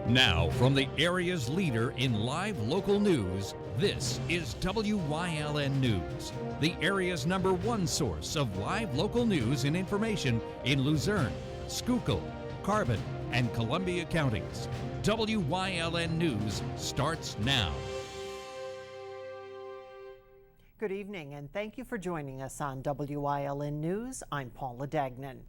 Now, from the area's leader in live local news, this is WYLN News, the area's #1 source of live local news and information in Luzerne, Schuylkill, Carbon, and Columbia counties. WYLN News starts now. Good evening, and thank you for joining us on WYLN News. I'm Paula Dagnan.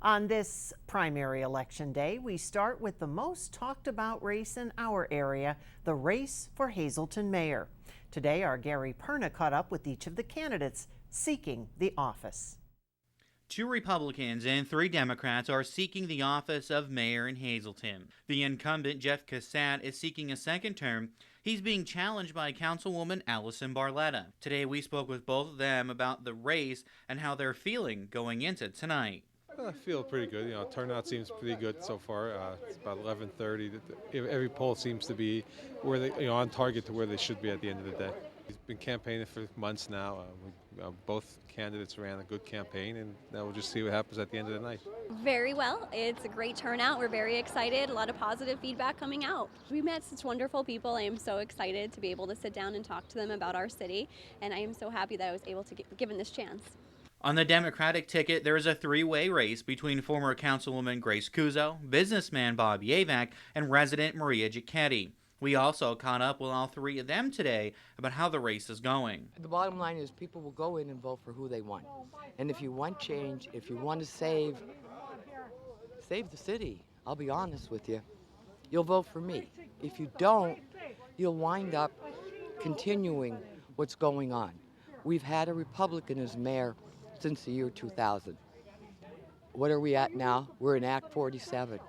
On this primary election day, we start with the most talked about race in our area, the race for Hazleton mayor. Today, our Gary Perna caught up with each of the candidates seeking the office. 2 Republicans and 3 Democrats are seeking the office of mayor in Hazleton. The incumbent, Jeff Cassat, is seeking a second term. He's being challenged by Councilwoman Allison Barletta. Today, we spoke with both of them about the race and how they're feeling going into tonight. I feel pretty good. Turnout seems pretty good so far. It's about 11:30. Every poll seems to be where they, on target to where they should be at the end of the day. He's been campaigning for months now. Both candidates ran a good campaign, and now we'll just see what happens at the end of the night. Very well. It's a great turnout. We're very excited. A lot of positive feedback coming out. We met such wonderful people. I am so excited to be able to sit down and talk to them about our city, and I am so happy that I was able to get given this chance. On the Democratic ticket, there is a 3-way race between former Councilwoman Grace Kuzo, businessman Bob Yavak, and resident Maria Giacchetti. We also caught up with all 3 of them today about how the race is going. The bottom line is people will go in and vote for who they want. And if you want change, if you want to save the city, I'll be honest with you, you'll vote for me. If you don't, you'll wind up continuing what's going on. We've had a Republican as mayor since the year 2000. What are we at now? We're in Act 47.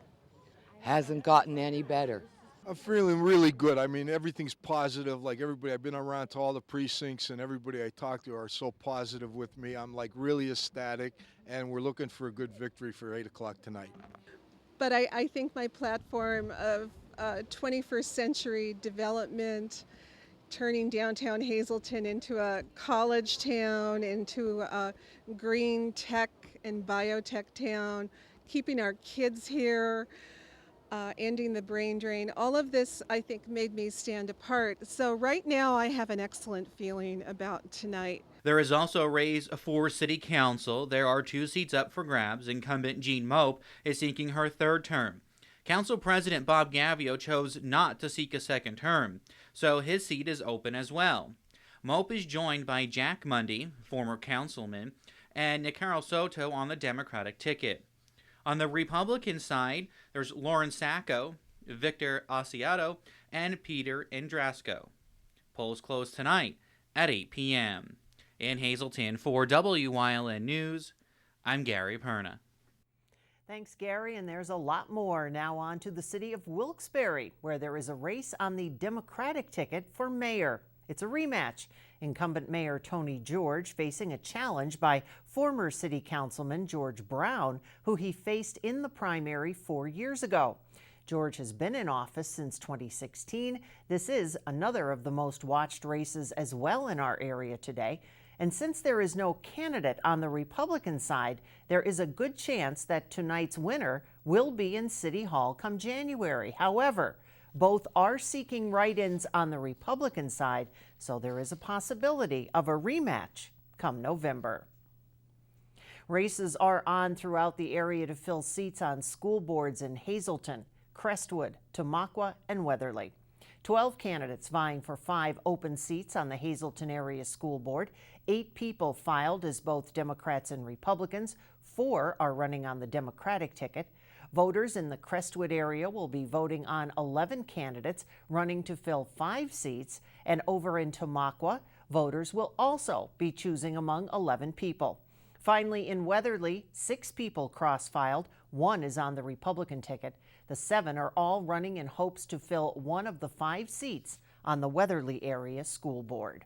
Hasn't gotten any better. I'm feeling really good. I mean, everything's positive. Like everybody, I've been around to all the precincts, and everybody I talk to are so positive with me. I'm like really ecstatic, and we're looking for a good victory for 8 o'clock tonight. But I think my platform of 21st century development, turning downtown Hazleton into a college town, into a green tech and biotech town, keeping our kids here, ending the brain drain. All of this, I think, made me stand apart. So right now I have an excellent feeling about tonight. There is also a race for City Council. There are 2 seats up for grabs. Incumbent Jean Mope is seeking her 3rd term. Council President Bob Gavio chose not to seek a 2nd term, so his seat is open as well. Mope is joined by Jack Mundy, former councilman, and Nicaro Soto on the Democratic ticket. On the Republican side, there's Lauren Sacco, Victor Asiato, and Peter Andrasco. Polls close tonight at 8 p.m. In Hazleton, for WYLN News, I'm Gary Perna. Thanks, Gary, and there's a lot more. Now on to the city of Wilkes-Barre, where there is a race on the Democratic ticket for mayor. It's a rematch. Incumbent Mayor Tony George facing a challenge by former city councilman George Brown, who he faced in the primary 4 years ago. George has been in office since 2016. This is another of the most watched races as well in our area today. And since there is no candidate on the Republican side, there is a good chance that tonight's winner will be in City Hall come January. However, both are seeking write-ins on the Republican side, so there is a possibility of a rematch come November. Races are on throughout the area to fill seats on school boards in Hazleton, Crestwood, Tamaqua, and Weatherly. 12 candidates vying for 5 open seats on the Hazleton Area School Board. 8 people filed as both Democrats and Republicans. 4 are running on the Democratic ticket. Voters in the Crestwood area will be voting on 11 candidates running to fill 5 seats. And over in Tamaqua, voters will also be choosing among 11 people. Finally, in Weatherly, 6 people cross-filed. 1 is on the Republican ticket. The 7 are all running in hopes to fill 1 of the 5 seats on the Weatherly Area School Board.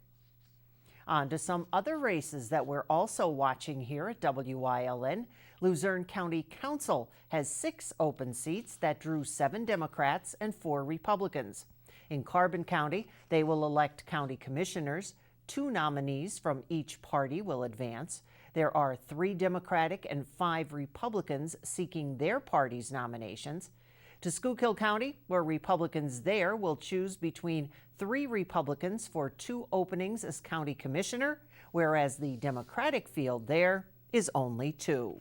On to some other races that we're also watching here at WYLN. Luzerne County Council has 6 open seats that drew 7 Democrats and 4 Republicans. In Carbon County, they will elect county commissioners. 2 nominees from each party will advance. There are 3 Democratic and 5 Republicans seeking their party's nominations. To Schuylkill County, where Republicans there will choose between 3 Republicans for 2 openings as county commissioner, whereas the Democratic field there is only 2.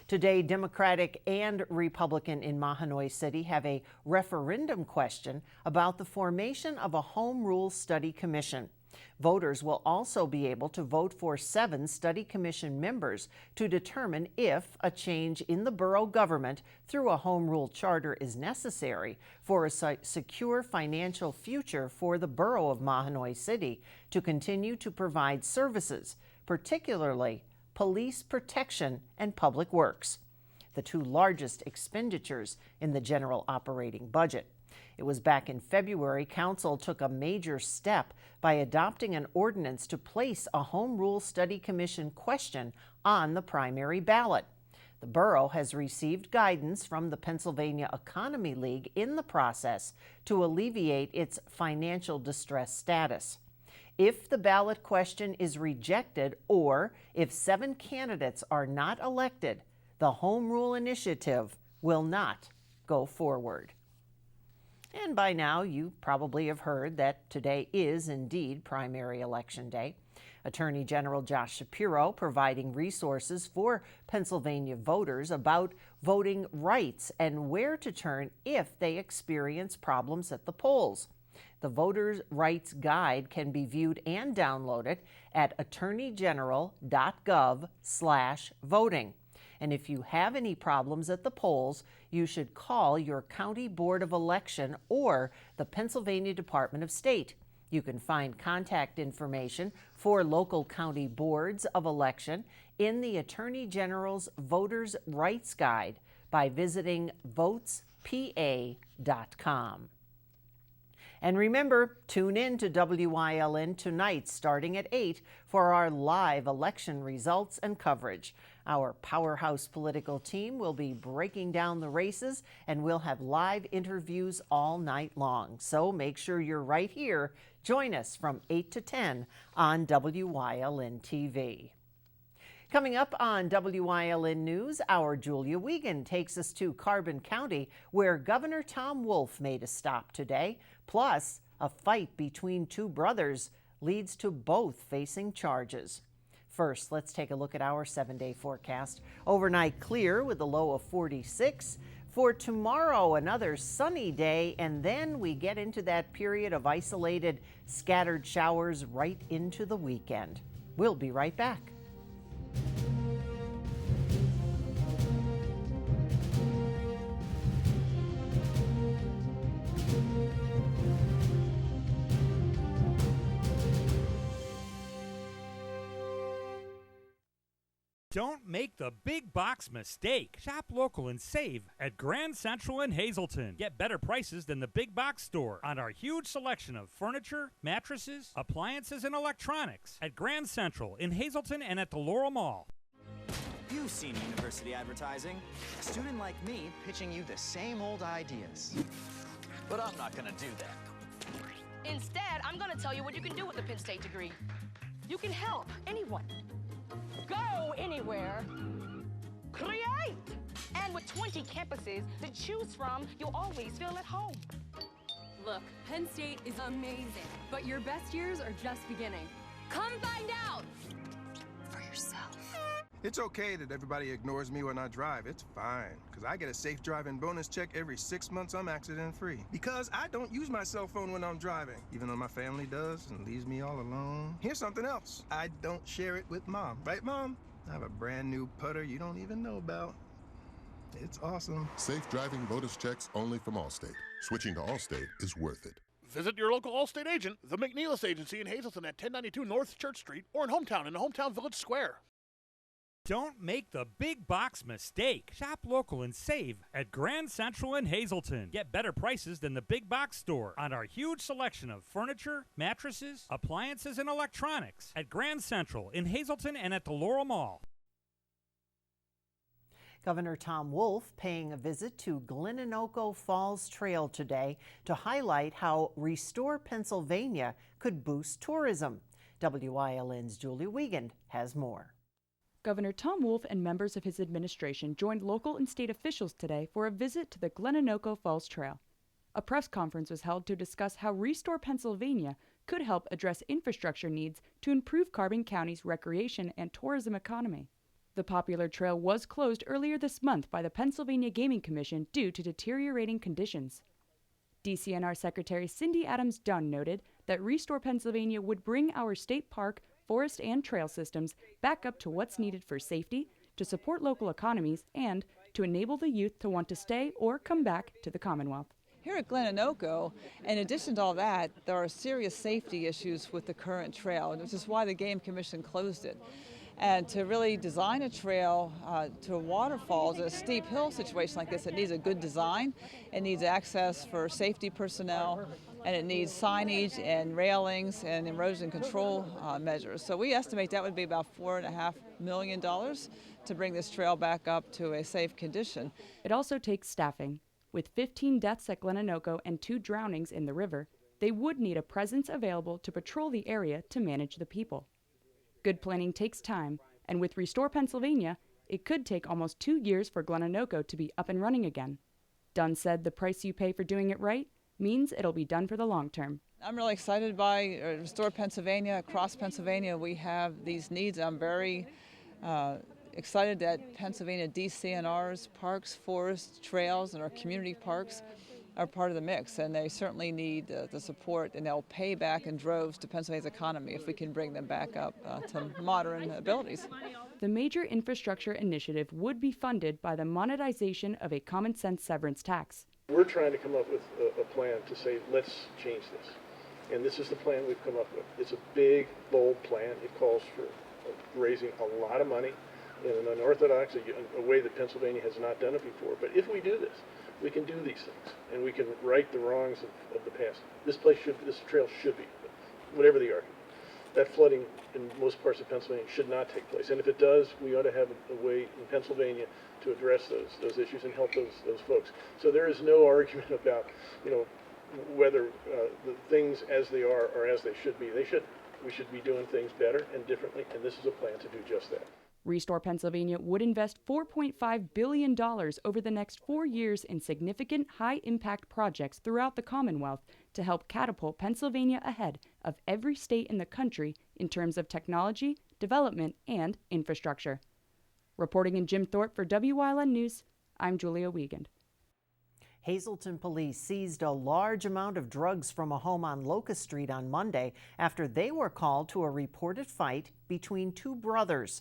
Today, Democratic and Republican in Mahanoy City have a referendum question about the formation of a Home Rule Study Commission. Voters will also be able to vote for 7 study commission members to determine if a change in the borough government through a home rule charter is necessary for a secure financial future for the borough of Mahanoy City to continue to provide services, particularly police protection and public works, the 2 largest expenditures in the general operating budget. It was back in February, Council took a major step by adopting an ordinance to place a Home Rule Study Commission question on the primary ballot. The borough has received guidance from the Pennsylvania Economy League in the process to alleviate its financial distress status. If the ballot question is rejected or if 7 candidates are not elected, the Home Rule Initiative will not go forward. And by now, you probably have heard that today is indeed primary election day. Attorney General Josh Shapiro providing resources for Pennsylvania voters about voting rights and where to turn if they experience problems at the polls. The Voters' Rights Guide can be viewed and downloaded at attorneygeneral.gov/voting. And if you have any problems at the polls, you should call your County Board of Election or the Pennsylvania Department of State. You can find contact information for local county boards of election in the Attorney General's Voters' Rights Guide by visiting votespa.com. And remember, tune in to WYLN tonight starting at 8 for our live election results and coverage. Our powerhouse political team will be breaking down the races, and we'll have live interviews all night long. So make sure you're right here. Join us from 8 to 10 on WYLN TV. Coming up on WYLN News, our Julia Wiegand takes us to Carbon County, where Governor Tom Wolf made a stop today. Plus, a fight between 2 brothers leads to both facing charges. First, let's take a look at our 7-day forecast. Overnight clear with a low of 46. For tomorrow, another sunny day, and then we get into that period of isolated, scattered showers right into the weekend. We'll be right back. Don't make the big box mistake. Shop local and save at Grand Central in Hazleton. Get better prices than the big box store on our huge selection of furniture, mattresses, appliances, and electronics at Grand Central in Hazleton and at the Laurel Mall. You've seen university advertising. A student like me pitching you the same old ideas. But I'm not gonna do that. Instead, I'm gonna tell you what you can do with a Penn State degree. You can help anyone. Go anywhere. Create! And with 20 campuses to choose from, you'll always feel at home. Look, Penn State is amazing, but your best years are just beginning. Come find out for yourself. It's okay that everybody ignores me when I drive. It's fine, because I get a safe driving bonus check every 6 months I'm accident-free. Because I don't use my cell phone when I'm driving, even though my family does and leaves me all alone. Here's something else. I don't share it with Mom. Right, Mom? I have a brand new putter you don't even know about. It's awesome. Safe driving bonus checks only from Allstate. Switching to Allstate is worth it. Visit your local Allstate agent, the McNeilis Agency in Hazleton at 1092 North Church Street, or in Hometown in the Hometown Village Square. Don't make the big box mistake. Shop local and save at Grand Central in Hazleton. Get better prices than the big box store on our huge selection of furniture, mattresses, appliances, and electronics at Grand Central in Hazleton and at the Laurel Mall. Governor Tom Wolf paying a visit to Glenanoco Falls Trail today to highlight how Restore Pennsylvania could boost tourism. WYLN's Julia Wiegand has more. Governor Tom Wolf and members of his administration joined local and state officials today for a visit to the Glenanoco Falls Trail. A press conference was held to discuss how Restore Pennsylvania could help address infrastructure needs to improve Carbon County's recreation and tourism economy. The popular trail was closed earlier this month by the Pennsylvania Gaming Commission due to deteriorating conditions. DCNR Secretary Cindy Adams Dunn noted that Restore Pennsylvania would bring our state park, forest, and trail systems back up to what's needed for safety, to support local economies, and to enable the youth to want to stay or come back to the Commonwealth. Here at Glenanoco, in addition to all that, there are serious safety issues with the current trail, which is why the Game Commission closed it. And to really design a trail to waterfalls, a steep hill situation like this, it needs a good design. It needs access for safety personnel, and it needs signage and railings and erosion control measures. So we estimate that would be about $4.5 million to bring this trail back up to a safe condition. It also takes staffing. With 15 deaths at Glenanoco and 2 drownings in the river, they would need a presence available to patrol the area to manage the people. Good planning takes time, and with Restore Pennsylvania, it could take almost 2 years for Glenanoco to be up and running again. Dunn said the price you pay for doing it right means it'll be done for the long term. I'm really excited by Restore Pennsylvania. Across Pennsylvania, we have these needs. I'm very excited that Pennsylvania DCNR's parks, forests, trails, and our community parks are part of the mix, and they certainly need the support, and they'll pay back in droves to Pennsylvania's economy if we can bring them back up to modern abilities. The major infrastructure initiative would be funded by the monetization of a common sense severance tax. We're trying to come up with a plan to say, let's change this. And this is the plan we've come up with. It's a big, bold plan. It calls for raising a lot of money in an unorthodox, a way that Pennsylvania has not done it before. But if we do this, we can do these things, and we can right the wrongs of the past. This trail should be, whatever the argument. That flooding in most parts of Pennsylvania should not take place. And if it does, we ought to have a way in Pennsylvania to address those issues and help those folks. So there is no argument about, whether the things as they are or as they should be. We should be doing things better and differently, and this is a plan to do just that. Restore Pennsylvania would invest $4.5 billion over the next 4 years in significant high-impact projects throughout the Commonwealth to help catapult Pennsylvania ahead of every state in the country in terms of technology, development, and infrastructure. Reporting in Jim Thorpe for Wyln News, I'm Julia Wiegand. Hazleton police seized a large amount of drugs from a home on Locust Street on Monday after they were called to a reported fight between 2 brothers.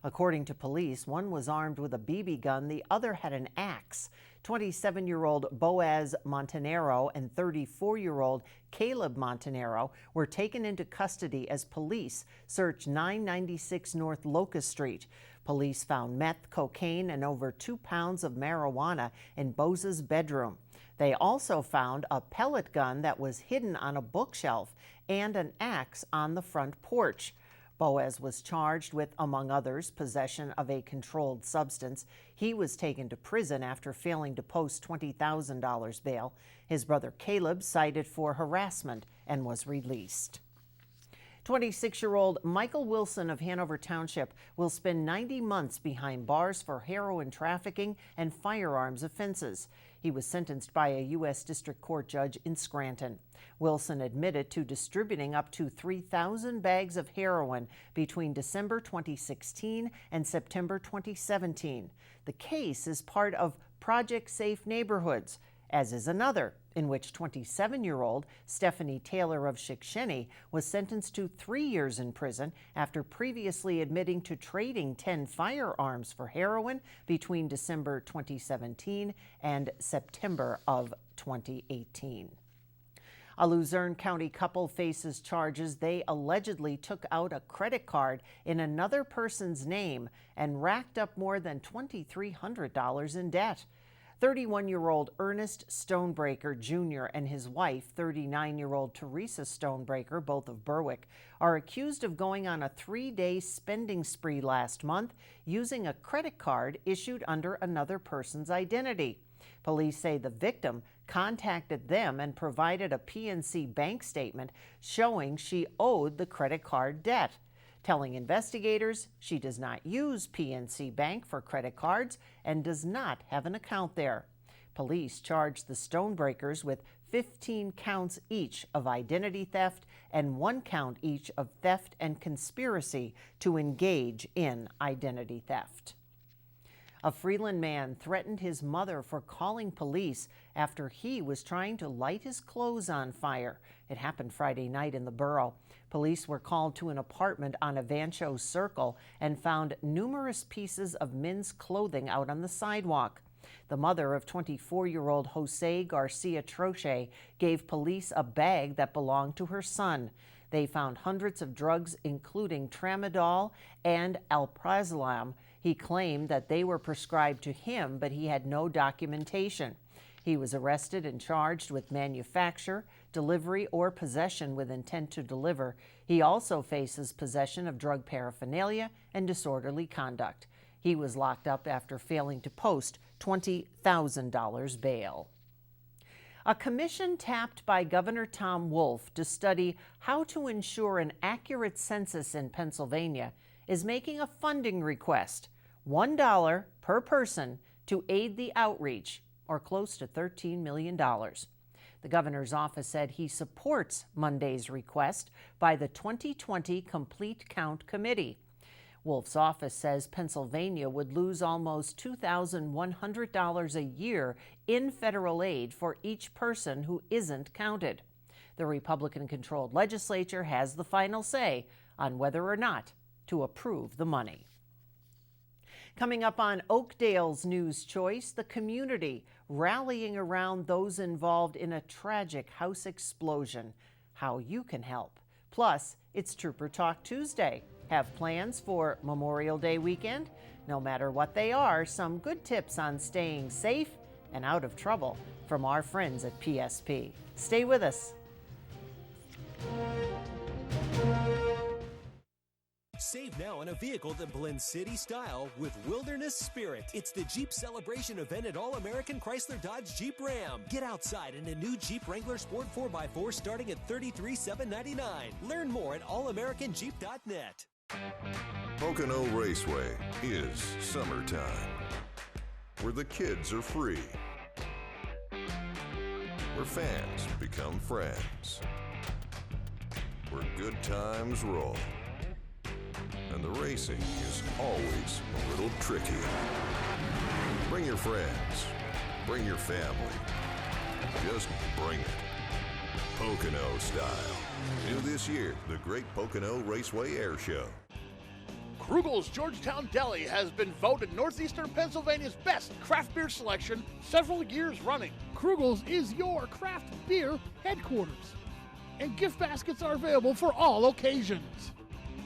According to police, one was armed with a BB gun, the other had an axe. 27-year-old Boaz Montanaro and 34-year-old Caleb Montanaro were taken into custody as police searched 996 North Locust Street. Police found meth, cocaine, and over 2 pounds of marijuana in Boza's bedroom. They also found a pellet gun that was hidden on a bookshelf and an axe on the front porch. Boaz was charged with, among others, possession of a controlled substance. He was taken to prison after failing to post $20,000 bail. His brother Caleb cited for harassment and was released. 26-year-old Michael Wilson of Hanover Township will spend 90 months behind bars for heroin trafficking and firearms offenses. He was sentenced by a U.S. District Court judge in Scranton. Wilson admitted to distributing up to 3,000 bags of heroin between December 2016 and September 2017. The case is part of Project Safe Neighborhoods, as is another in which 27-year-old Stephanie Taylor of Shiksheni was sentenced to 3 years in prison after previously admitting to trading 10 firearms for heroin between December 2017 and September of 2018. A Luzerne County couple faces charges they allegedly took out a credit card in another person's name and racked up more than $2,300 in debt. 31-year-old Ernest Stonebreaker Jr. and his wife, 39-year-old Teresa Stonebreaker, both of Berwick, are accused of going on a 3-day spending spree last month using a credit card issued under another person's identity. Police say the victim contacted them and provided a PNC bank statement showing she owed the credit card debt. telling investigators she does not use PNC Bank for credit cards and does not have an account there. Police charged the Stonebreakers with 15 counts each of identity theft and 1 count each of theft and conspiracy to engage in identity theft. A Freeland man threatened his mother for calling police after he was trying to light his clothes on fire. It happened Friday night in the borough. Police were called to an apartment on Avancho Circle and found numerous pieces of men's clothing out on the sidewalk. The mother of 24-year-old Jose Garcia Troche gave police a bag that belonged to her son. They found hundreds of drugs, including tramadol and alprazolam. He claimed that they were prescribed to him, but he had no documentation. He was arrested and charged with manufacture, delivery, or possession with intent to deliver. He also faces possession of drug paraphernalia and disorderly conduct. He was locked up after failing to post $20,000 bail. A commission tapped by Governor Tom Wolf to study how to ensure an accurate census in Pennsylvania is making a funding request, $1 per person, to aid the outreach, or close to $13 million. The governor's office said he supports Monday's request by the 2020 Complete Count Committee. Wolf's office says Pennsylvania would lose almost $2,100 a year in federal aid for each person who isn't counted. The Republican-controlled legislature has the final say on whether or not to approve the money. Coming up on Oakdale's News Choice, the community rallying around those involved in a tragic house explosion. How you can help. Plus, it's Trooper Talk Tuesday. Have plans for Memorial Day weekend? No matter what they are, some good tips on staying safe and out of trouble from our friends at PSP. Stay with us. Save now on a vehicle that blends city style with wilderness spirit. It's the Jeep Celebration event at All-American Chrysler Dodge Jeep Ram. Get outside in a new Jeep Wrangler Sport 4x4 starting at $33,799. Learn more at allamericanjeep.net. Pocono Raceway is summertime, where the kids are free, where fans become friends, where good times roll. And the racing is always a little tricky. Bring your friends. Bring your family. Just bring it. Pocono style. New this year, the Great Pocono Raceway Air Show. Krugel's Georgetown Deli has been voted Northeastern Pennsylvania's best craft beer selection several years running. Krugel's is your craft beer headquarters, and gift baskets are available for all occasions.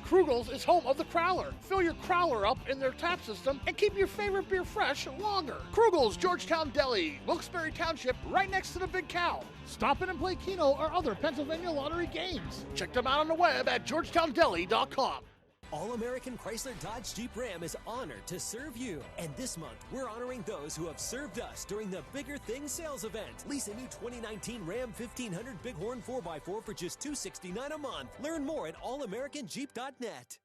Krugel's is home of the Crowler. Fill your Crowler up in their tap system and keep your favorite beer fresh longer. Krugel's Georgetown Deli, Wilkes-Barre Township, right next to the Big Cow. Stop in and play Keno or other Pennsylvania Lottery games. Check them out on the web at georgetownDeli.com. All-American Chrysler Dodge Jeep Ram is honored to serve you. And this month, we're honoring those who have served us during the Bigger Things sales event. Lease a new 2019 Ram 1500 Bighorn 4x4 for just $269 a month. Learn more at allamericanjeep.net.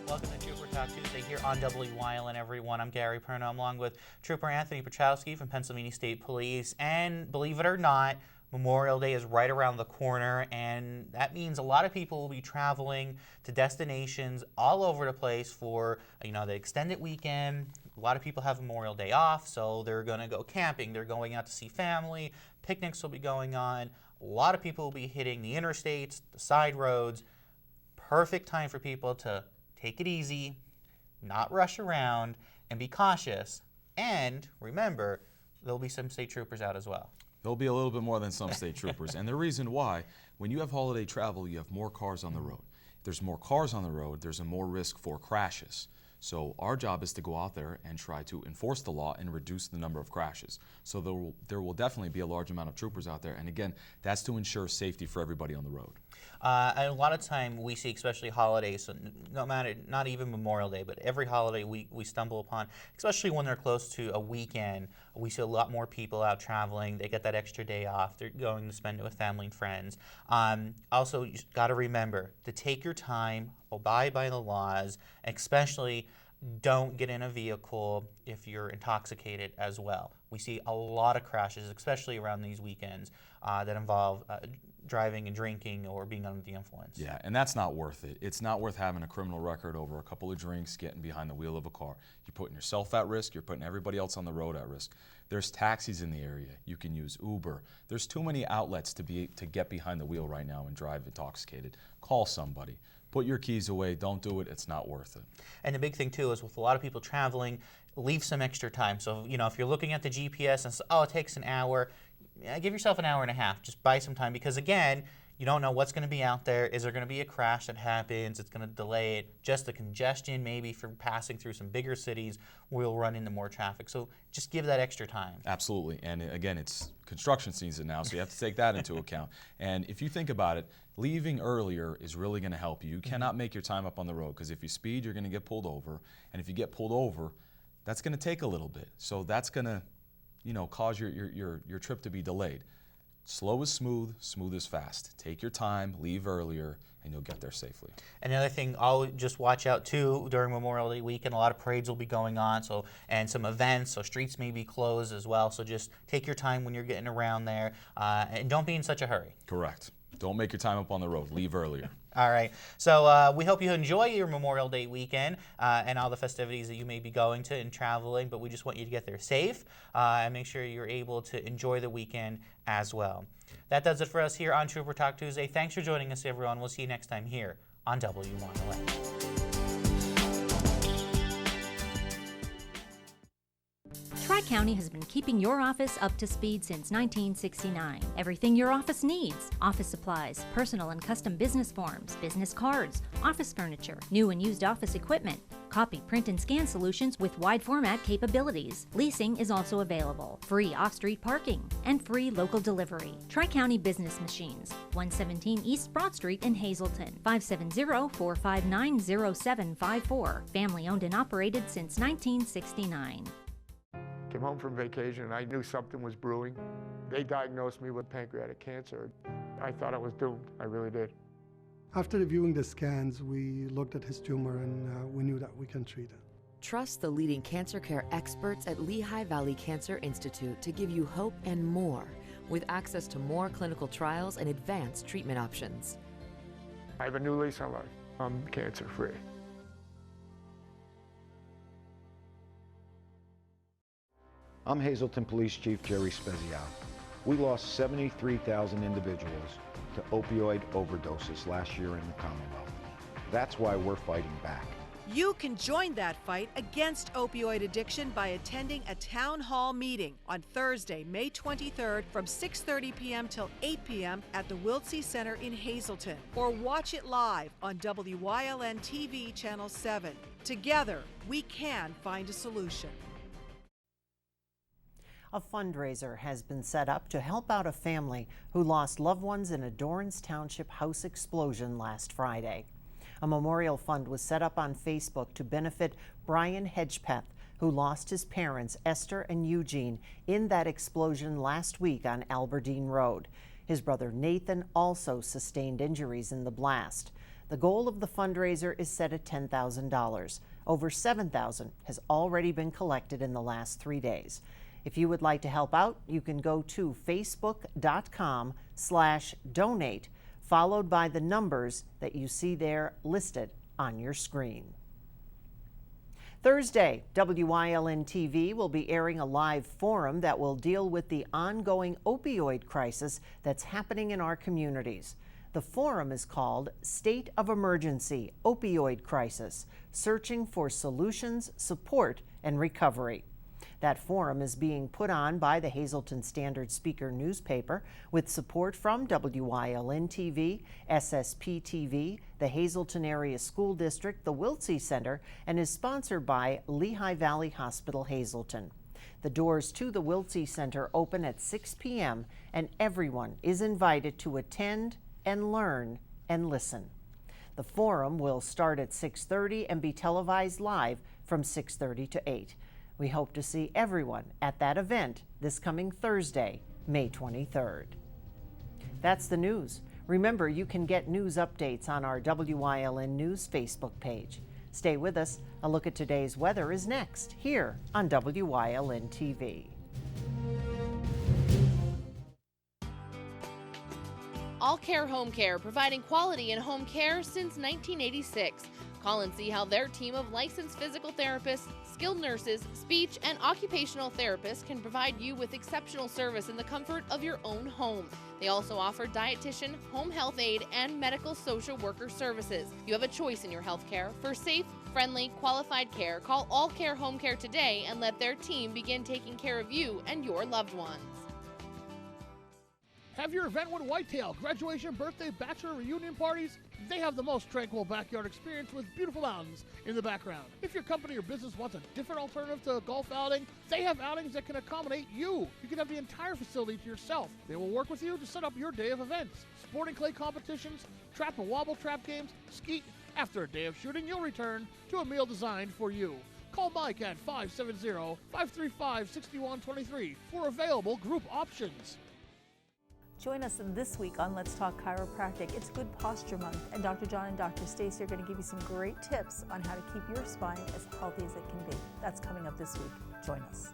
Welcome to Trooper Talk Tuesday here on Wyln, everyone. I'm Gary Perno. I'm along with Trooper Anthony Petrowski from Pennsylvania State Police. And believe it or not, Memorial Day is right around the corner, and that means a lot of people will be traveling to destinations all over the place for, the extended weekend. A lot of people have Memorial Day off, so they're going to go camping. They're going out to see family. Picnics will be going on. A lot of people will be hitting the interstates, the side roads. Perfect time for people to take it easy, not rush around, and be cautious. And remember, there'll be some state troopers out as well. There'll be a little bit more than some state troopers. And the reason why, when you have holiday travel, you have more cars on the road. If there's more cars on the road, there's a more risk for crashes. So our job is to go out there and try to enforce the law and reduce the number of crashes. So there will definitely be a large amount of troopers out there. And again, that's to ensure safety for everybody on the road. And a lot of time we see, especially holidays, so no matter, not even Memorial Day, but every holiday we stumble upon, especially when they're close to a weekend, we see a lot more people out traveling. They get that extra day off. They're going to spend it with family and friends. Also, you got to remember to take your time, abide by the laws, especially don't get in a vehicle if you're intoxicated as well. We see a lot of crashes, especially around these weekends, that involve driving and drinking or being under the influence. Yeah, and that's not worth it. It's not worth having a criminal record over a couple of drinks, getting behind the wheel of a car. You're putting yourself at risk, you're putting everybody else on the road at risk. There's taxis in the area. You can use Uber. There's too many outlets to get behind the wheel right now and drive intoxicated. Call somebody. Put your keys away. Don't do it. It's not worth it. And the big thing too is with a lot of people traveling, leave some extra time. So, you know, if you're looking at the GPS and oh, it takes an hour, give yourself an hour and a half. Just buy some time because, again, you don't know what's going to be out there. Is there going to be a crash that happens? It's going to delay it. Just the congestion maybe for passing through some bigger cities will run into more traffic. So just give that extra time. Absolutely. And again, it's construction season now, so you have to take that into account. And if you think about it, leaving earlier is really going to help you. You cannot make your time up on the road because if you speed, you're going to get pulled over. And if you get pulled over, that's going to take a little bit. So that's going to, you know, cause your trip to be delayed. Slow is smooth, smooth is fast. Take your time, leave earlier, and you'll get there safely. Another thing, I'll just watch out too during Memorial Day weekend. A lot of parades will be going on, and some events, so streets may be closed as well. So just take your time when you're getting around there, and don't be in such a hurry. Correct. Don't make your time up on the road. Leave earlier. All right. So we hope you enjoy your Memorial Day weekend and all the festivities that you may be going to and traveling, but we just want you to get there safe and make sure you're able to enjoy the weekend as well. That does it for us here on Trooper Talk Tuesday. Thanks for joining us, everyone. We'll see you next time here on WYLN. Tri-County has been keeping your office up to speed since 1969. Everything your office needs: office supplies, personal and custom business forms, business cards, office furniture, new and used office equipment, copy, print, and scan solutions with wide format capabilities. Leasing is also available, free off-street parking, and free local delivery. Tri-County Business Machines, 117 East Broad Street in Hazleton, 570-459-0754. Family owned and operated since 1969. Came home from vacation and I knew something was brewing. They diagnosed me with pancreatic cancer. I thought I was doomed. I really did. After reviewing the scans, we looked at his tumor and we knew that we can treat it. Trust the leading cancer care experts at Lehigh Valley Cancer Institute to give you hope and more, with access to more clinical trials and advanced treatment options. I have a new lease on life. I'm cancer-free. I'm Hazleton Police Chief Jerry Spezial. We lost 73,000 individuals to opioid overdoses last year in the Commonwealth. That's why we're fighting back. You can join that fight against opioid addiction by attending a town hall meeting on Thursday, May 23rd from 6:30 p.m. till 8 p.m. at the Wiltsey Center in Hazleton, or watch it live on WYLN TV Channel 7. Together, we can find a solution. A fundraiser has been set up to help out a family who lost loved ones in a Dorrance Township house explosion last Friday. A memorial fund was set up on Facebook to benefit Brian Hedgepeth, who lost his parents, Esther and Eugene, in that explosion last week on Alberdine Road. His brother Nathan also sustained injuries in the blast. The goal of the fundraiser is set at $10,000. Over $7,000 has already been collected in the last 3 days. If you would like to help out, you can go to facebook.com/donate, followed by the numbers that you see there listed on your screen. Thursday, WYLN TV will be airing a live forum that will deal with the ongoing opioid crisis that's happening in our communities. The forum is called State of Emergency Opioid Crisis: Searching for Solutions, Support, and Recovery. That forum is being put on by the Hazleton Standard Speaker newspaper with support from Wyln TV, SSP TV, the Hazleton Area School District, the Wiltsey Center, and is sponsored by Lehigh Valley Hospital Hazleton. The doors to the Wiltsey Center open at 6 p.m. and everyone is invited to attend and learn and listen. The forum will start at 6:30 and be televised live from 6:30 to 8. We hope to see everyone at that event this coming Thursday, May 23rd. That's the news. Remember, you can get news updates on our WYLN News Facebook page. Stay with us. A look at today's weather is next here on WYLN TV. All Care Home Care, providing quality in home care since 1986. Call and see how their team of licensed physical therapists, skilled nurses, speech, and occupational therapists can provide you with exceptional service in the comfort of your own home. They also offer dietitian, home health aide, and medical social worker services. You have a choice in your health care. For safe, friendly, qualified care, call All Care Home Care today and let their team begin taking care of you and your loved ones. Have your event with Whitetail, graduation, birthday, bachelor, reunion parties? They have the most tranquil backyard experience with beautiful mountains in the background. If your company or business wants a different alternative to a golf outing, they have outings that can accommodate you. You can have the entire facility to yourself. They will work with you to set up your day of events. Sporting clay competitions, trap and wobble trap games, skeet. After a day of shooting, you'll return to a meal designed for you. Call Mike at 570-535-6123 for available group options. Join us this week on Let's Talk Chiropractic. It's Good Posture Month, and Dr. John and Dr. Stacy are going to give you some great tips on how to keep your spine as healthy as it can be. That's coming up this week. Join us.